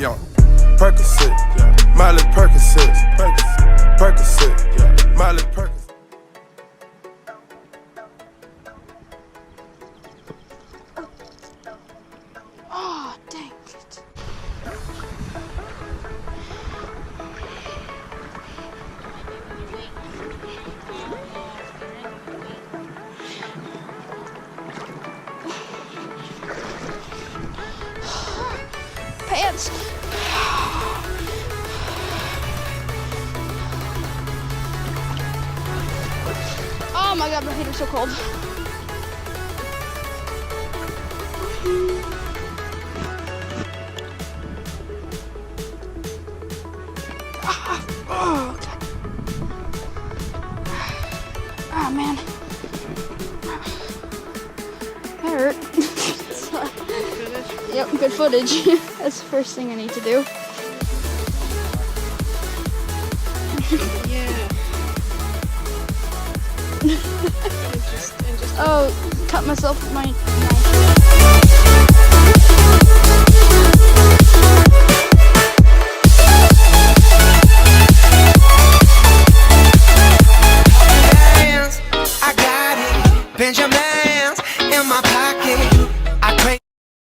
Yo, Percocet, yeah. Miley Percocet, Percocet, yeah. Miley Percocet. Oh, dang it. Pants. Oh my god, my feet are so cold. Oh, okay. Oh man. That hurt. Yep, good footage. That's the first thing I need to do. Yeah. Oh, cut myself with my knife.